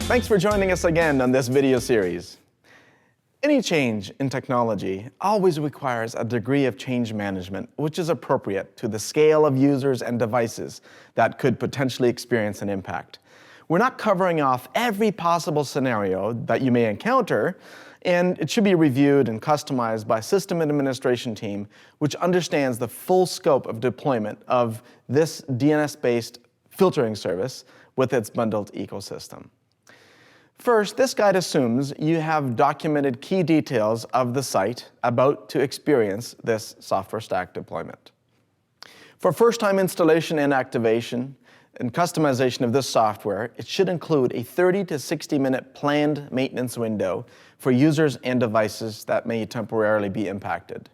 Thanks for joining us again on this video series. Any change in technology always requires a degree of change management which is appropriate to the scale of users and devices that could potentially experience an impact. We're not covering off every possible scenario that you may encounter, and it should be reviewed and customized by a system administration team which understands the full scope of deployment of this DNS-based filtering service with its bundled ecosystem. First, this guide assumes you have documented key details of the site about to experience this software stack deployment. For first-time installation and activation and customization of this software, it should include a 30 to 60-minute planned maintenance window for users and devices that may temporarily be impacted.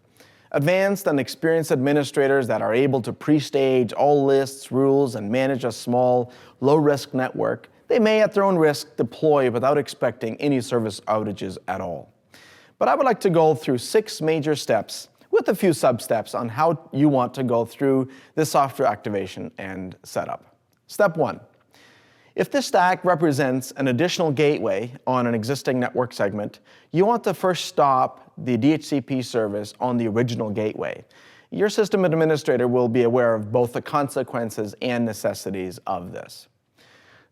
Advanced and experienced administrators that are able to pre-stage all lists, rules, and manage a small, low-risk network, they may at their own risk deploy without expecting any service outages at all. But I would like to go through 6 major steps with a few sub-steps on how you want to go through this software activation and setup. Step 1. If this stack represents an additional gateway on an existing network segment, you want to first stop the DHCP service on the original gateway. Your system administrator will be aware of both the consequences and necessities of this.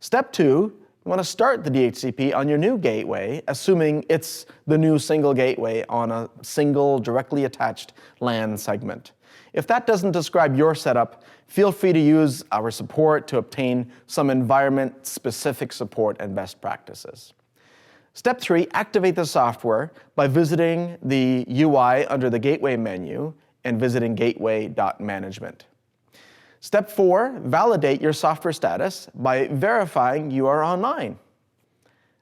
Step 2, you want to start the DHCP on your new gateway, assuming it's the new single gateway on a single directly attached LAN segment. If that doesn't describe your setup, feel free to use our support to obtain some environment-specific support and best practices. Step 3, activate the software by visiting the UI under the Gateway menu and visiting Gateway.Management. Step 4, validate your software status by verifying you are online.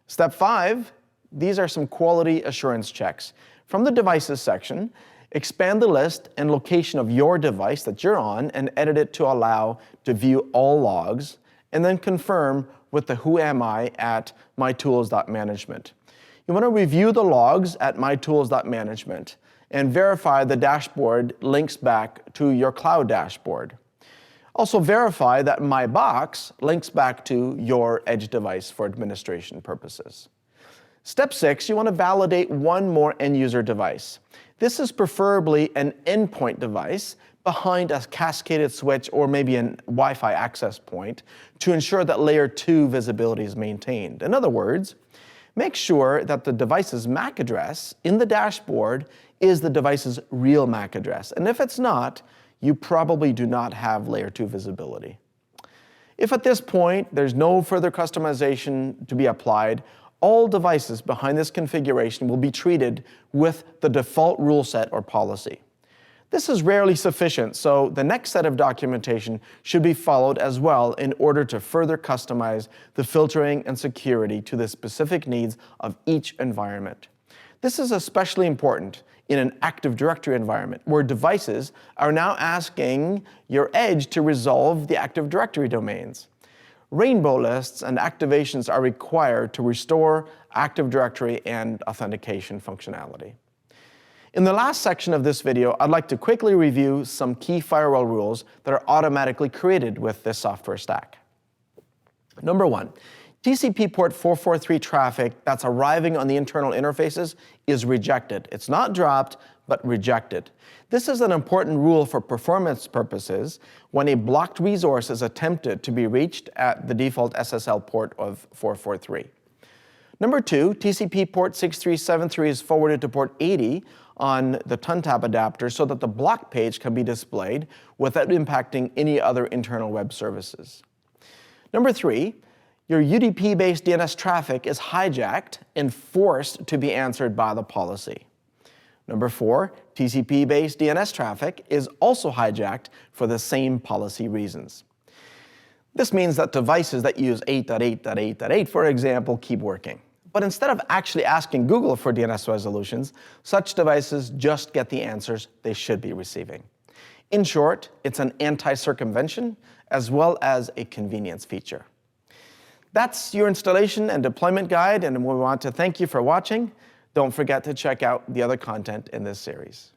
Step 5, these are some quality assurance checks. From the Devices section, expand the list and location of your device that you're on and edit it to allow to view all logs, and then confirm with the Who Am I at mytools.management. You want to review the logs at mytools.management and verify the dashboard links back to your cloud dashboard. Also verify that My Box links back to your edge device for administration purposes. Step 6, you want to validate one more end-user device. This is preferably an endpoint device behind a cascaded switch or maybe a Wi-Fi access point to ensure that layer 2 visibility is maintained. In other words, make sure that the device's MAC address in the dashboard is the device's real MAC address. And if it's not, you probably do not have layer 2 visibility. If at this point there's no further customization to be applied, all devices behind this configuration will be treated with the default rule set or policy. This is rarely sufficient, so the next set of documentation should be followed as well in order to further customize the filtering and security to the specific needs of each environment. This is especially important in an Active Directory environment where devices are now asking your edge to resolve the Active Directory domains. Rainbow lists and activations are required to restore Active Directory and authentication functionality. In the last section of this video, I'd like to quickly review some key firewall rules that are automatically created with this software stack. Number 1. TCP port 443 traffic that's arriving on the internal interfaces is rejected. It's not dropped, but rejected. This is an important rule for performance purposes when a blocked resource is attempted to be reached at the default SSL port of 443. Number 2, TCP port 6373 is forwarded to port 80 on the TUNTAP adapter so that the block page can be displayed without impacting any other internal web services. Number 3, your UDP-based DNS traffic is hijacked and forced to be answered by the policy. Number 4, TCP-based DNS traffic is also hijacked for the same policy reasons. This means that devices that use 8.8.8.8, for example, keep working. But instead of actually asking Google for DNS resolutions, such devices just get the answers they should be receiving. In short, it's an anti-circumvention as well as a convenience feature. That's your installation and deployment guide, and we want to thank you for watching. Don't forget to check out the other content in this series.